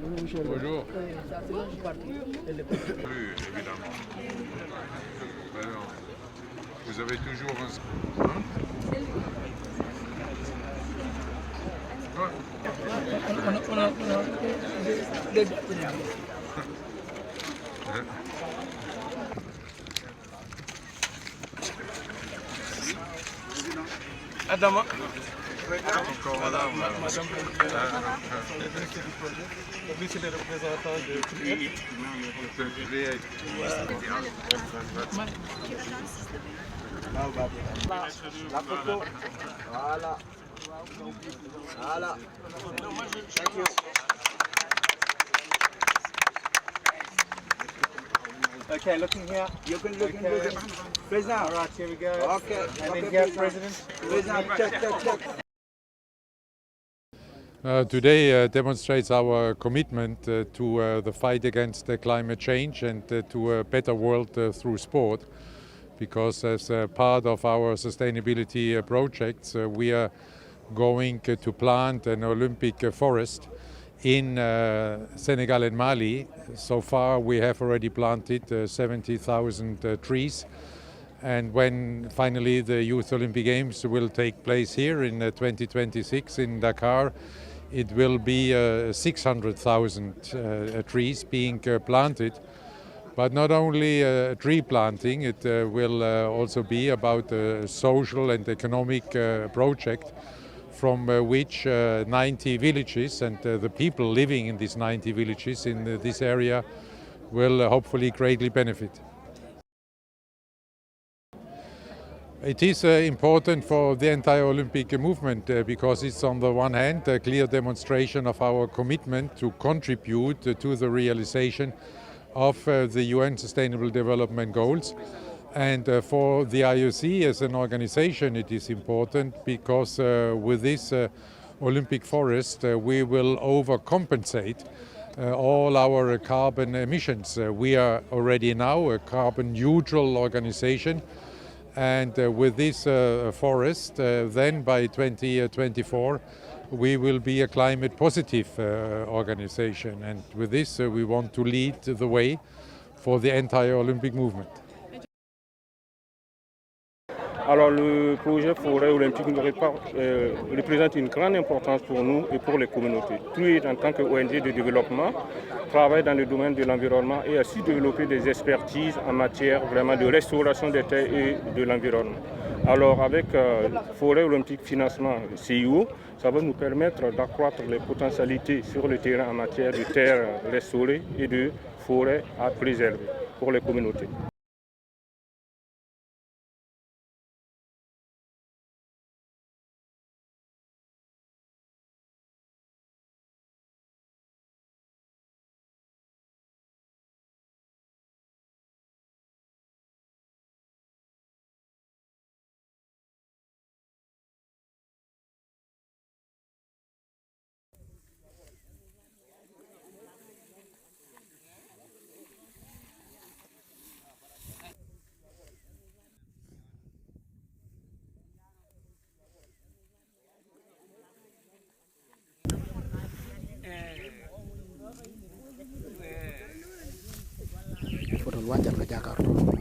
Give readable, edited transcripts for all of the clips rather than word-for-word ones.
Bonjour. Oui, évidemment. Alors, vous avez toujours un... Hein? Adama. Encore madame. Monsieur le représentant de La photo. Voilà. Voilà. Thank you. Okay, looking here. You can look into the President. All right, here we go. Okay. And then Okay, here, President. President, check. Today demonstrates our commitment to the fight against climate change and to a better world through sport, because as part of our sustainability projects we are going to plant an Olympic forest in Senegal and Mali. So far we have already planted 70,000 trees, and when finally the Youth Olympic Games will take place here in 2026 in Dakar, it will be 600,000 trees being planted. But not only tree planting, it will also be about a social and economic project from which 90 villages and the people living in these 90 villages in this area will hopefully greatly benefit. It is important for the entire Olympic movement because it's on the one hand a clear demonstration of our commitment to contribute to the realization of the UN Sustainable Development Goals. And for the IOC as an organization it is important because with this Olympic forest we will overcompensate all our carbon emissions. We are already now a carbon neutral organization, and with this forest then by 2024 we will be a climate positive organization, and with this we want to lead the way for the entire Olympic movement. Alors le projet Forêt olympique représente une grande importance pour nous et pour les communautés. TUI, en tant qu'ONG de développement, travaille dans le domaine de l'environnement et a su développer des expertises en matière vraiment de restauration des terres et de l'environnement. Alors avec Forêt olympique financement CIO, ça va nous permettre d'accroître les potentialités sur le terrain en matière de terres restaurées et de forêts à préserver pour les communautés. Foto waajal nga jàkkaarloo.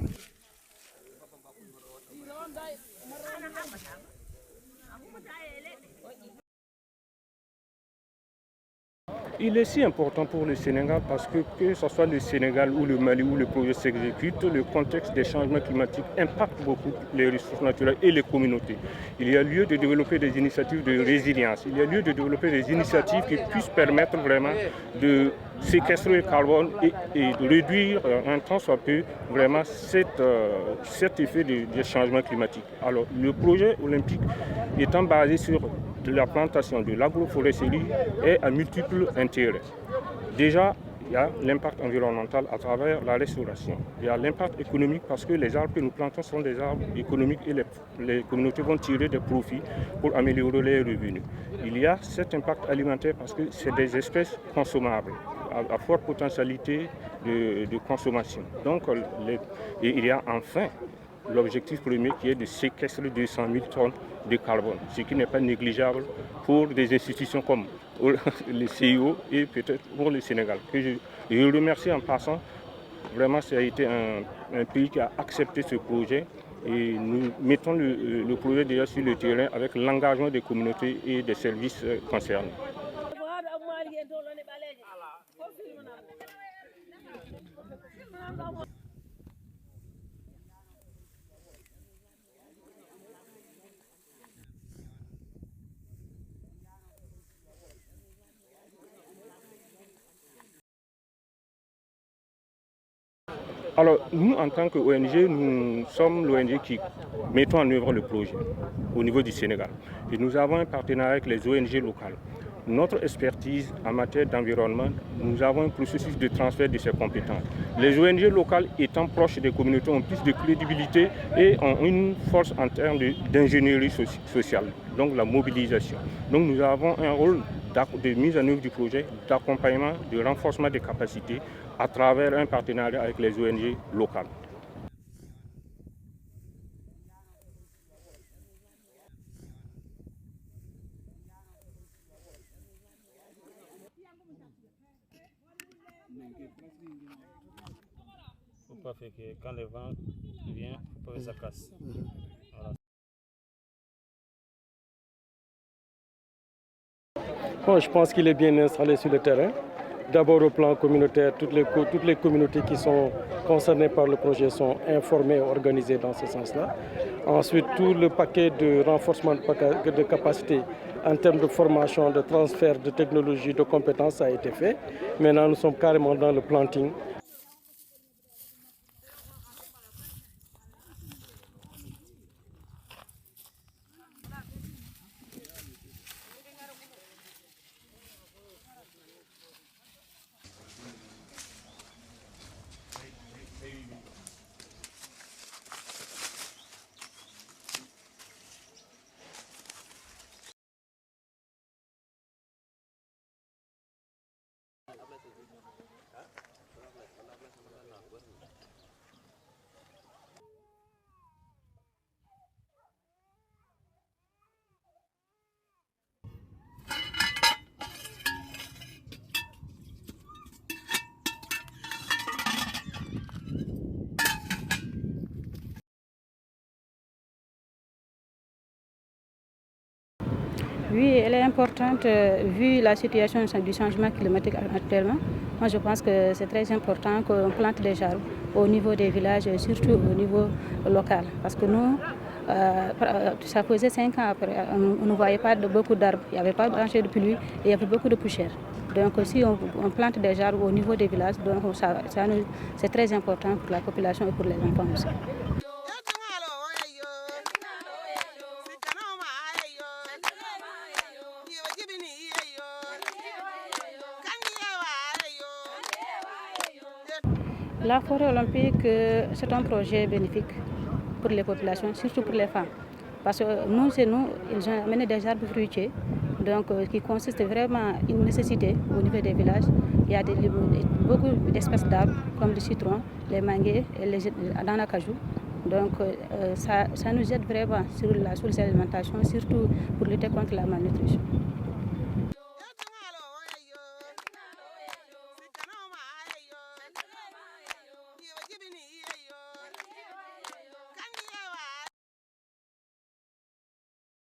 Il est si important pour le Sénégal parce que ce soit le Sénégal ou le Mali où le projet s'exécute, le contexte des changements climatiques impacte beaucoup les ressources naturelles et les communautés. Il y a lieu de développer des initiatives de résilience, il y a lieu de développer des initiatives qui puissent permettre vraiment de séquestrer le carbone et de réduire un temps soit peu vraiment cet effet des changements climatiques. Alors le projet olympique étant basé sur de la plantation de l'agroforesterie est à multiples intérêts. Déjà, il y a l'impact environnemental à travers la restauration. Il y a l'impact économique parce que les arbres que nous plantons sont des arbres économiques et les communautés vont tirer des profits pour améliorer leurs revenus. Il y a cet impact alimentaire parce que c'est des espèces consommables à forte potentialité de consommation. Donc, il y a enfin l'objectif premier qui est de séquestrer 200 000 tonnes de carbone, ce qui n'est pas négligeable pour des institutions comme le CIO et peut-être pour le Sénégal. Je remercie en passant. Vraiment, ça a été un pays qui a accepté ce projet et nous mettons le projet déjà sur le terrain avec l'engagement des communautés et des services concernés. Alors, nous, en tant qu'ONG, nous sommes l'ONG qui mettons en œuvre le projet au niveau du Sénégal. Et nous avons un partenariat avec les ONG locales. Notre expertise en matière d'environnement, nous avons un processus de transfert de ces compétences. Les ONG locales étant proches des communautés ont plus de crédibilité et ont une force en termes d'ingénierie sociale, donc la mobilisation. Donc nous avons un rôle de mise en œuvre du projet, d'accompagnement, de renforcement des capacités à travers un partenariat avec les ONG locales. Faut pas faire que quand le vent vient, faut pas que ça casse. Voilà. Bon, je pense qu'il est bien installé sur le terrain. D'abord au plan communautaire, toutes les communautés qui sont concernées par le projet sont informées et organisées dans ce sens-là. Ensuite, tout le paquet de renforcement de capacité en termes de formation, de transfert de technologie, de compétences a été fait. Maintenant, nous sommes carrément dans le planting. Oui, elle est importante vu la situation du changement climatique actuellement. Moi, je pense que c'est très important qu'on plante des arbres au niveau des villages et surtout au niveau local. Parce que nous, ça faisait 5 ans après, on ne voyait pas beaucoup d'arbres, il n'y avait pas de pluie et il y avait beaucoup de poussière. Donc si on plante des arbres au niveau des villages, c'est très important pour la population et pour les enfants aussi. La forêt olympique, c'est un projet bénéfique pour les populations, surtout pour les femmes. Parce que nous, ils ont amené des arbres fruitiers, donc qui consiste vraiment une nécessité au niveau des villages. Il y a beaucoup d'espèces d'arbres, comme le citron, les manguiers et les acajou. Donc ça nous aide vraiment sur l'alimentation, surtout pour lutter contre la malnutrition.